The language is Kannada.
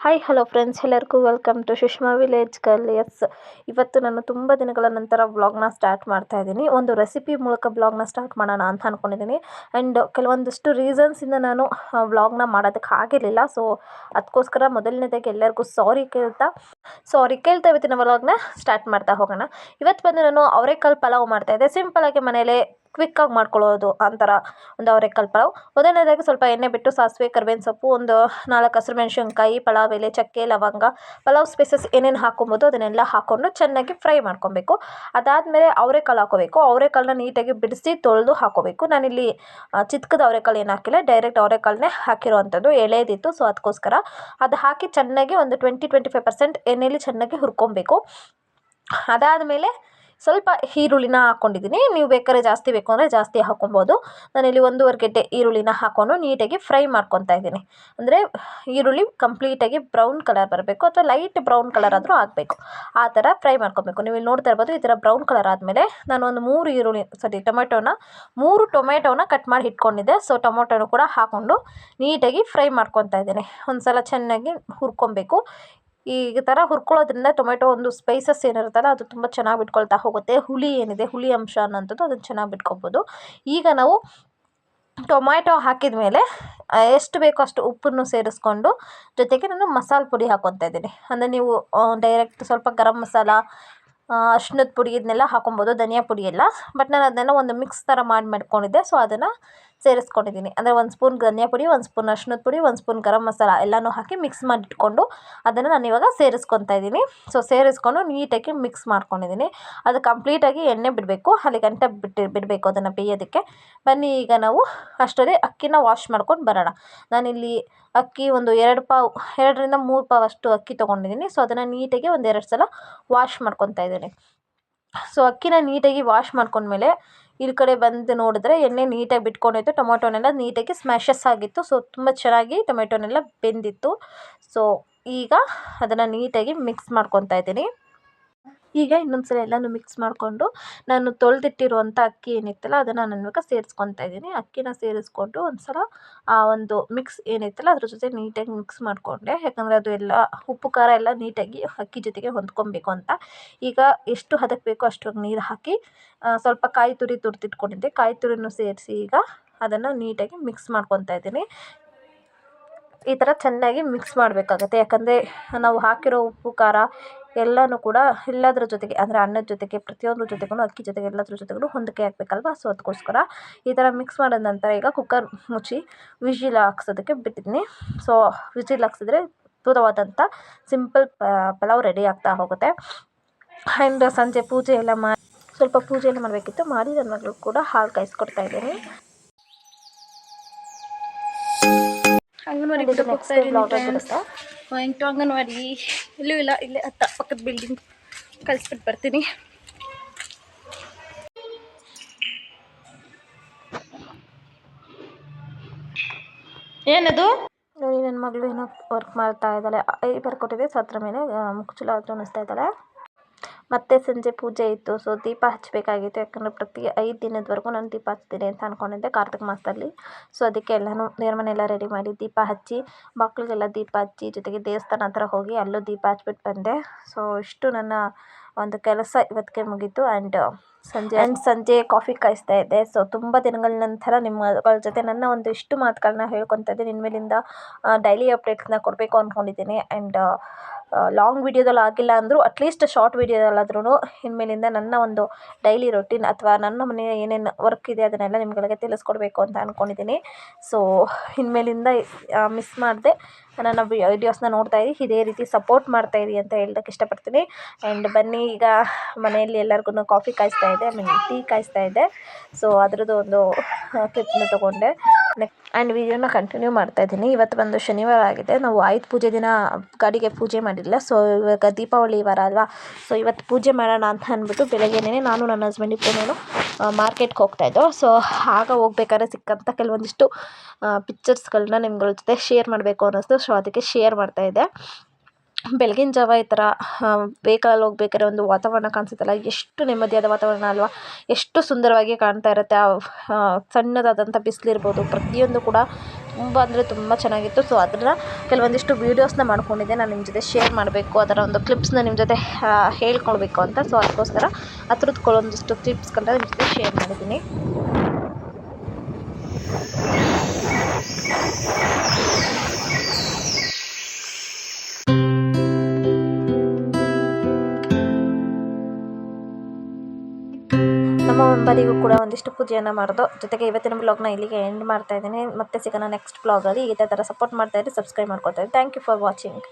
ಹಾಯ್ ಹಲೋ ಫ್ರೆಂಡ್ಸ್, ಎಲ್ಲರಿಗೂ welcome to Sushma village girl. ಇವತ್ತು ನಾನು ತುಂಬ ದಿನಗಳ ನಂತರ ವ್ಲಾಗ್ನ ಸ್ಟಾರ್ಟ್ ಮಾಡ್ತಾ ಇದ್ದೀನಿ. ಒಂದು ರೆಸಿಪಿ ಮೂಲಕ ವ್ಲಾಗ್ನ ಸ್ಟಾರ್ಟ್ ಮಾಡೋಣ ಅಂತ ಅಂದ್ಕೊಂಡಿದ್ದೀನಿ. ಆ್ಯಂಡ್ ಕೆಲವೊಂದಿಷ್ಟು ರೀಸನ್ಸಿಂದ ನಾನು ವ್ಲಾಗ್ನ ಮಾಡೋದಕ್ಕೆ ಆಗಿರಲಿಲ್ಲ. ಸೊ ಅದಕ್ಕೋಸ್ಕರ ಮೊದಲನೇದಾಗಿ ಎಲ್ಲರಿಗೂ ಸಾರಿ ಕೇಳ್ತಾ ಇವತ್ತಿನ ವ್ಲಾಗ್ನ ಸ್ಟಾರ್ಟ್ ಮಾಡ್ತಾ ಹೋಗೋಣ. ಇವತ್ತು ಬಂದು ನಾನು ಅವರೆಕಾಳು ಪಲಾವ್ ಮಾಡ್ತಾಯಿದ್ದೆ. ಸಿಂಪಲಾಗಿ ಮನೇಲೇ ಕ್ವಿಕ್ಕಾಗಿ ಮಾಡ್ಕೊಳ್ಳೋದು ಅಂತರ ಒಂದು ಅವರೆಕಾಳು ಪಲಾವ್. ಮೊದಲನೇದಾಗಿ ಸ್ವಲ್ಪ ಎಣ್ಣೆ ಬಿಟ್ಟು ಸಾಸಿವೆ, ಕರಿಬೇವಿನ ಸೊಪ್ಪು, ಒಂದು 4 ಹಸಿಮೆಣಸಿನ್ಕಾಯಿ, ಪಲಾವ್ ಎಲೆ, ಚಕ್ಕೆ, ಲವಂಗ, ಪಲಾವ್ ಸ್ಪೈಸಸ್ ಏನೇನು ಹಾಕೊಬೋದು ಅದನ್ನೆಲ್ಲ ಹಾಕ್ಕೊಂಡು ಚೆನ್ನಾಗಿ ಫ್ರೈ ಮಾಡ್ಕೊಬೇಕು. ಅದಾದಮೇಲೆ ಅವರೆಕಾಳು ಹಾಕೋಬೇಕು. ಅವರೆಕಾಳನ್ನ ನೀಟಾಗಿ ಬಿಡಿಸಿ ತೊಳೆದು ಹಾಕೋಬೇಕು. ನಾನಿಲ್ಲಿ ಚಿತ್ಕದ ಅವರೆಕಾಳು ಏನು ಹಾಕಿಲ್ಲ, ಡೈರೆಕ್ಟ್ ಅವರೆಕಾಳನ್ನೇ ಹಾಕಿರೋವಂಥದ್ದು, ಎಳೆದಿತ್ತು. ಸೊ ಅದಕ್ಕೋಸ್ಕರ ಅದು ಹಾಕಿ ಚೆನ್ನಾಗಿ ಒಂದು 20-25% ಎಣ್ಣೆಯಲ್ಲಿ ಚೆನ್ನಾಗಿ ಹುರ್ಕೊಬೇಕು. ಅದಾದಮೇಲೆ ಸ್ವಲ್ಪ ಈರುಳ್ಳಿನ ಹಾಕ್ಕೊಂಡಿದ್ದೀನಿ. ನೀವು ಬೇಕಾದ್ರೆ ಜಾಸ್ತಿ ಬೇಕು ಅಂದರೆ ಜಾಸ್ತಿ ಹಾಕ್ಕೊಬೋದು. ನಾನಿಲ್ಲಿ 1.5 ಗೆಡ್ಡೆ ಈರುಳ್ಳಿನ ಹಾಕ್ಕೊಂಡು ನೀಟಾಗಿ ಫ್ರೈ ಮಾಡ್ಕೊತಾ ಇದ್ದೀನಿ. ಅಂದರೆ ಈರುಳ್ಳಿ ಕಂಪ್ಲೀಟಾಗಿ ಬ್ರೌನ್ ಕಲರ್ ಬರಬೇಕು, ಅಥವಾ ಲೈಟ್ ಬ್ರೌನ್ ಕಲರ್ ಆದರೂ ಆಗಬೇಕು. ಆ ಥರ ಫ್ರೈ ಮಾಡ್ಕೊಬೇಕು. ನೀವು ಇಲ್ಲಿ ನೋಡ್ತಾ ಇರ್ಬೋದು, ಈ ಥರ ಬ್ರೌನ್ ಕಲರ್ ಆದಮೇಲೆ ನಾನು ಒಂದು 3 ಟೊಮೆಟೋನ ಕಟ್ ಮಾಡಿ ಇಟ್ಕೊಂಡಿದ್ದೆ. ಸೊ ಟೊಮೊಟೊನು ಕೂಡ ಹಾಕ್ಕೊಂಡು ನೀಟಾಗಿ ಫ್ರೈ ಮಾಡ್ಕೊತಾ ಇದ್ದೀನಿ. ಒಂದು ಸಲ ಚೆನ್ನಾಗಿ ಹುರ್ಕೊಬೇಕು. ಈ ಥರ ಹುರ್ಕೊಳ್ಳೋದ್ರಿಂದ ಟೊಮೆಟೊ ಒಂದು ಸ್ಪೈಸಸ್ ಏನಿರುತ್ತಲ್ಲ ಅದು ತುಂಬ ಚೆನ್ನಾಗಿ ಬಿಟ್ಕೊಳ್ತಾ ಹೋಗುತ್ತೆ. ಹುಳಿ ಅಂಶ ಅನ್ನೋಂಥದ್ದು ಅದನ್ನು ಚೆನ್ನಾಗಿ ಬಿಟ್ಕೊಬೋದು. ಈಗ ನಾವು ಟೊಮ್ಯಾಟೊ ಹಾಕಿದ ಮೇಲೆ ಎಷ್ಟು ಬೇಕೋ ಅಷ್ಟು ಉಪ್ಪನ್ನು ಸೇರಿಸ್ಕೊಂಡು, ಜೊತೆಗೆ ನಾನು ಮಸಾಲೆ ಪುಡಿ ಹಾಕ್ಕೊತಾ ಇದ್ದೀನಿ. ಅಂದರೆ ನೀವು ಡೈರೆಕ್ಟ್ ಸ್ವಲ್ಪ ಗರಂ ಮಸಾಲ, ಅರ್ಶಿಣದ ಪುಡಿ ಇದನ್ನೆಲ್ಲ ಹಾಕೊಬೋದು, ಧನಿಯಾ ಪುಡಿ ಎಲ್ಲ. ಬಟ್ ನಾನು ಅದನ್ನೆಲ್ಲ ಒಂದು ಮಿಕ್ಸ್ ಥರ ಮಾಡ್ಕೊಂಡಿದ್ದೆ. ಸೊ ಅದನ್ನು ಸೇರಿಸ್ಕೊಂಡಿದ್ದೀನಿ. ಅಂದರೆ 1 ಸ್ಪೂನ್ ಧನಿಯಾ ಪುಡಿ, 1 ಸ್ಪೂನ್ ಅರ್ಶಿಣದ ಪುಡಿ, 1 ಸ್ಪೂನ್ ಗರಂ ಮಸಾಲ ಎಲ್ಲನೂ ಹಾಕಿ ಮಿಕ್ಸ್ ಮಾಡಿಟ್ಕೊಂಡು ಅದನ್ನು ನಾನು ಇವಾಗ ಸೇರಿಸ್ಕೊತಾ ಇದ್ದೀನಿ. ಸೊ ಸೇರಿಸ್ಕೊಂಡು ನೀಟಾಗಿ ಮಿಕ್ಸ್ ಮಾಡ್ಕೊಂಡಿದ್ದೀನಿ. ಅದು ಕಂಪ್ಲೀಟಾಗಿ ಎಣ್ಣೆ ಬಿಡಬೇಕು, ಅಲ್ಲಿ ಗಂಟೆ ಬಿಡಬೇಕು ಅದನ್ನು ಬೇಯೋದಕ್ಕೆ. ಬನ್ನಿ ಈಗ ನಾವು ಅಷ್ಟರಲ್ಲಿ ಅಕ್ಕಿನ ವಾಶ್ ಮಾಡ್ಕೊಂಡು ಬರೋಣ. ನಾನಿಲ್ಲಿ ಅಕ್ಕಿ ಒಂದು 2-3 ಪಾವು ಅಷ್ಟು ಅಕ್ಕಿ ತೊಗೊಂಡಿದ್ದೀನಿ. ಸೊ ಅದನ್ನು ನೀಟಾಗಿ ಒಂದು 2 ಸಲ ವಾಶ್ ಮಾಡ್ಕೊತಾ ಇದ್ದೀನಿ. ಸೊ ಅಕ್ಕಿನ ನೀಟಾಗಿ ವಾಶ್ ಮಾಡ್ಕೊಂಡ್ಮೇಲೆ ಈ ಕಡೆ ಬಂದು ನೋಡಿದ್ರೆ ಎಣ್ಣೆ ನೀಟಾಗಿ ಬಿಟ್ಕೊಂಡಿತ್ತು. ಟೊಮೊಟೊನೆಲ್ಲ ನೀಟಾಗಿ ಸ್ಮ್ಯಾಶಸ್ ಆಗಿತ್ತು. ಸೊ ತುಂಬ ಚೆನ್ನಾಗಿ ಟೊಮೆಟೊನೆಲ್ಲ ಬೆಂದಿತ್ತು. ಸೊ ಈಗ ಅದನ್ನು ನೀಟಾಗಿ ಮಿಕ್ಸ್ ಮಾಡ್ಕೊತಾ ಇದ್ದೀನಿ. ಈಗ ಇನ್ನೊಂದು ಸಲ ಎಲ್ಲನೂ ಮಿಕ್ಸ್ ಮಾಡಿಕೊಂಡು ನಾನು ತೊಳೆದಿಟ್ಟಿರುವಂಥ ಅಕ್ಕಿ ಏನಿತ್ತಲ್ಲ ಅದನ್ನು ನಾನು ಇವಾಗ ಸೇರಿಸ್ಕೊತಾ ಇದ್ದೀನಿ. ಅಕ್ಕಿನ ಸೇರಿಸ್ಕೊಂಡು ಒಂದು ಸಲ ಆ ಒಂದು ಮಿಕ್ಸ್ ಏನಿತ್ತಲ್ಲ ಅದ್ರ ಜೊತೆ ನೀಟಾಗಿ ಮಿಕ್ಸ್ ಮಾಡಿಕೊಂಡೆ. ಯಾಕಂದರೆ ಅದು ಎಲ್ಲ ಉಪ್ಪು ಖಾರ ಎಲ್ಲ ನೀಟಾಗಿ ಅಕ್ಕಿ ಜೊತೆಗೆ ಹೊಂದ್ಕೊಬೇಕು ಅಂತ. ಈಗ ಎಷ್ಟು ಹದಕ್ಕೆ ಬೇಕೋ ಅಷ್ಟು ನೀರು ಹಾಕಿ ಸ್ವಲ್ಪ ಕಾಯಿ ತುರಿ ತುರಿದಿಟ್ಕೊಂಡಿದ್ದೆ, ಕಾಯಿ ತುರಿನೂ ಸೇರಿಸಿ ಈಗ ಅದನ್ನು ನೀಟಾಗಿ ಮಿಕ್ಸ್ ಮಾಡ್ಕೊತಾ ಇದ್ದೀನಿ. ಈ ಥರ ಚೆನ್ನಾಗಿ ಮಿಕ್ಸ್ ಮಾಡಬೇಕಾಗತ್ತೆ. ಯಾಕಂದರೆ ನಾವು ಹಾಕಿರೋ ಉಪ್ಪು ಖಾರ ಎಲ್ಲನೂ ಕೂಡ ಎಲ್ಲದರ ಜೊತೆಗೆ, ಅಂದರೆ ಅನ್ನದ ಜೊತೆಗೆ, ಪ್ರತಿಯೊಂದ್ರ ಜೊತೆಗೂ, ಅಕ್ಕಿ ಜೊತೆಗೆ ಎಲ್ಲದ್ರ ಜೊತೆಗೂ ಹೊಂದಿಕೆ ಆಗಬೇಕಲ್ವ. ಸೊ ಅದಕ್ಕೋಸ್ಕರ ಈ ಥರ ಮಿಕ್ಸ್ ಮಾಡಿದ ನಂತರ ಈಗ ಕುಕ್ಕರ್ ಮುಚ್ಚಿ ವಿಜಿಲ್ ಹಾಕ್ಸೋದಕ್ಕೆ ಬಿಟ್ಟಿದ್ದೀನಿ. ಸೊ ವಿಜಿಲ್ ಹಾಕ್ಸಿದ್ರೆ ಅದ್ಭುತವಾದಂಥ ಸಿಂಪಲ್ ಪಲಾವ್ ರೆಡಿ ಆಗ್ತಾ ಹೋಗುತ್ತೆ. ಆ್ಯಂಡ್ ಸಂಜೆ ಪೂಜೆ ಎಲ್ಲ ಸ್ವಲ್ಪ ಪೂಜೆ ಎಲ್ಲ ಮಾಡಬೇಕಿತ್ತು, ಮಾಡಿ ನನ್ನ ಮಗಳು ಕೂಡ ಹಾಲು ಕಾಯಿಸ್ಕೊಡ್ತಾ ಇದ್ದೀನಿ. ಅಂಗನವಾಡಿ ಬಿಟ್ಟು ಹೋಗ್ತಾ ಇದ್ದೀನಿ ಫ್ರೆಂಡ್ಸ್. ಇಂಟು ಅಂಗನವಾಡಿ ಎಲ್ಲೂ ಇಲ್ಲ, ಇಲ್ಲೇ ಪಕ್ಕದ ಬಿಲ್ಡಿಂಗ್ ಕಳಿಸ್ಬಿಟ್ಟು ಬರ್ತೀನಿ. ಏನದು? ನೋಡಿ ನನ್ನ ಮಗಳು ಏನೋ ವರ್ಕ್ ಮಾಡ್ತಾ ಇದ್ದಾಳೆ. ಬರ್ಕೊಟ್ಟಿದ್ದೆ, ಸೊ ಅದ್ರ ಮೇಲೆ ಮುಚ್ಚಳ ಹತ್ರ ಅನ್ನಿಸ್ತಾ ಇದ್ದಾಳೆ. ಮತ್ತು ಸಂಜೆ ಪೂಜೆ ಇತ್ತು. ಸೊ ದೀಪ ಹಚ್ಚಬೇಕಾಗಿತ್ತು. ಯಾಕಂದರೆ ಪ್ರತಿ 5 ದಿನದವರೆಗೂ ನಾನು ದೀಪ ಹಚ್ತೀನಿ ಅಂತ ಅಂದ್ಕೊಂಡಿದ್ದೆ ಕಾರ್ತಿಕ ಮಾಸದಲ್ಲಿ. ಸೊ ಅದಕ್ಕೆ ಎಲ್ಲನೂ ದೇವ್ರ ಮನೆಯೆಲ್ಲ ರೆಡಿ ಮಾಡಿ ದೀಪ ಹಚ್ಚಿ, ಮಕ್ಕಳಿಗೆಲ್ಲ ದೀಪ ಹಚ್ಚಿ, ಜೊತೆಗೆ ದೇವಸ್ಥಾನ ಹತ್ರ ಹೋಗಿ ಅಲ್ಲೂ ದೀಪ ಹಚ್ಬಿಟ್ಟು ಬಂದೆ. ಸೊ ಇಷ್ಟು ನನ್ನ ಒಂದು ಕೆಲಸ ಇವತ್ತಿಗೆ ಮುಗೀತು. ಆ್ಯಂಡ್ ಸಂಜೆ ಕಾಫಿ ಕಾಯಿಸ್ತಾ ಇದ್ದೆ. ಸೊ ತುಂಬ ದಿನಗಳ ನಂತರ ನಿಮ್ಮಗಳ ಜೊತೆ ನನ್ನ ಒಂದು ಇಷ್ಟು ಮಾತುಗಳನ್ನ ಹೇಳ್ಕೊತಾ ಇದ್ದೀನಿ. ಇನ್ಮೇಲಿಂದ ಡೈಲಿ ಅಪ್ಡೇಟ್ಸ್ನ ಕೊಡಬೇಕು ಅಂದ್ಕೊಂಡಿದ್ದೀನಿ. ಆ್ಯಂಡ್ ಲಾಂಗ್ ವೀಡಿಯೋದಲ್ಲಿ ಆಗಿಲ್ಲ ಅಂದರೂ ಅಟ್ಲೀಸ್ಟ್ ಶಾರ್ಟ್ ವೀಡಿಯೋದಲ್ಲಾದ್ರೂ ಇನ್ಮೇಲಿಂದ ನನ್ನ ಒಂದು ಡೈಲಿ ರೊಟೀನ್ ಅಥವಾ ನನ್ನ ಮನೆಯ ಏನೇನು ವರ್ಕ್ ಇದೆ ಅದನ್ನೆಲ್ಲ ನಿಮ್ಗಳಿಗೆ ತಿಳಿಸ್ಕೊಡ್ಬೇಕು ಅಂತ ಅಂದ್ಕೊಂಡಿದ್ದೀನಿ. ಸೊ ಇನ್ಮೇಲಿಂದ ಮಿಸ್ ಮಾಡದೆ ನನ್ನ ವೀಡಿಯೋಸ್ನ ನೋಡ್ತಾಯಿರಿ, ಇದೇ ರೀತಿ ಸಪೋರ್ಟ್ ಮಾಡ್ತಾಯಿರಿ ಅಂತ ಹೇಳೋದಕ್ಕೆ ಇಷ್ಟಪಡ್ತೀನಿ. ಆ್ಯಂಡ್ ಬನ್ನಿ ಈಗ ಮನೆಯಲ್ಲಿ ಎಲ್ಲರಿಗೂ ಕಾಫಿ ಕಾಯಿಸ್ತಾ ಇದ್ದೆ, ಟೀ ಕಾಯಿಸ್ತಾ ಇದ್ದೆ. ಸೊ ಅದರದ್ದು ಒಂದು ಕ್ಲಿಪ್ನ ತೊಗೊಂಡೆ ಆ್ಯಂಡ್ ವೀಡಿಯೋನ ಕಂಟಿನ್ಯೂ ಮಾಡ್ತಾಯಿದ್ದೀನಿ. ಇವತ್ತು ಬಂದು ಶನಿವಾರ ಆಗಿದೆ. ನಾವು ಆಯುಧ ಪೂಜೆ ದಿನ ಗಾಡಿಗೆ ಪೂಜೆ ಮಾಡಿಲ್ಲ. ಸೊ ಇವಾಗ ದೀಪಾವಳಿ ವಾರ ಅಲ್ವಾ. ಸೊ ಇವತ್ತು ಪೂಜೆ ಮಾಡೋಣ ಅಂತ ಅಂದ್ಬಿಟ್ಟು ಬೆಳಗ್ಗೆನೇ ನಾನು ನನ್ನ ಹಸ್ಬೆಂಡ್ ಇಬ್ಬರೂ ಮಾರ್ಕೆಟ್ಗೆ ಹೋಗ್ತಾಯಿದ್ದೋ. ಸೊ ಆಗ ಹೋಗ್ಬೇಕಾದ್ರೆ ಸಿಕ್ಕಂಥ ಕೆಲವೊಂದಿಷ್ಟು ಪಿಕ್ಚರ್ಸ್ಗಳನ್ನ ನಿಮ್ಗಳ ಜೊತೆ ಶೇರ್ ಮಾಡಬೇಕು ಅನ್ನಿಸ್ತು. ಸೊ ಅದಕ್ಕೆ ಶೇರ್ ಮಾಡ್ತಾಯಿದ್ದೆ. ಬೆಳಗಿನ ಜಾವ ಈ ಥರ ವೆಹಿಕಲಲ್ಲಿ ಹೋಗ್ಬೇಕಾದ್ರೆ ಒಂದು ವಾತಾವರಣ ಕಾಣಿಸುತ್ತಲ್ಲ, ಎಷ್ಟು ನೆಮ್ಮದಿಯಾದ ವಾತಾವರಣ ಅಲ್ವಾ, ಎಷ್ಟು ಸುಂದರವಾಗಿ ಕಾಣ್ತಾ ಇರುತ್ತೆ. ಸಣ್ಣದಾದಂಥ ಬಿಸಿಲಿರ್ಬೋದು, ಪ್ರತಿಯೊಂದು ಕೂಡ ತುಂಬ ಅಂದರೆ ತುಂಬ ಚೆನ್ನಾಗಿತ್ತು. ಸೊ ಅದನ್ನು ಕೆಲವೊಂದಿಷ್ಟು ವೀಡಿಯೋಸ್ನ ಮಾಡ್ಕೊಂಡಿದ್ದೆ, ನಾನು ನಿಮ್ಮ ಜೊತೆ ಶೇರ್ ಮಾಡಬೇಕು, ಅದರ ಒಂದು ಕ್ಲಿಪ್ಸ್ನ ನಿಮ್ಮ ಜೊತೆ ಹೇಳ್ಕೊಳ್ಬೇಕು ಅಂತ. ಸೊ ಅದಕ್ಕೋಸ್ಕರ ಆ ಥರದ್ದು ಕೆಲವೊಂದಿಷ್ಟು ಕ್ಲಿಪ್ಸ್ಗಳನ್ನ ನಿಮ್ಮ ಜೊತೆ ಶೇರ್ ಮಾಡಿದ್ದೀನಿ. ನಮ್ಮ ಮುಂಬರಿಗೂ ಕೂಡ ಒಂದಿಷ್ಟು ಪೂಜೆಯನ್ನು ಮಾಡೋದು. ಜೊತೆಗೆ ಇವತ್ತಿನ ಬ್ಲಾಗ್ನ ಇಲ್ಲಿಗೆ ಎಂಡ್ ಮಾಡ್ತಾ ಇದ್ದೀನಿ. ಮತ್ತೆ ಸಿಗೋಣ ನೆಕ್ಸ್ಟ್ ಬ್ಲಾಗಲ್ಲಿ. ಇದೇ ಥರ ಸಪೋರ್ಟ್ ಮಾಡ್ತಾ ಇರಿ, ಸಬ್ಸ್ಕ್ರೈಬ್ ಮಾಡ್ಕೊತಾ ಇರಿ. Thank you for watching.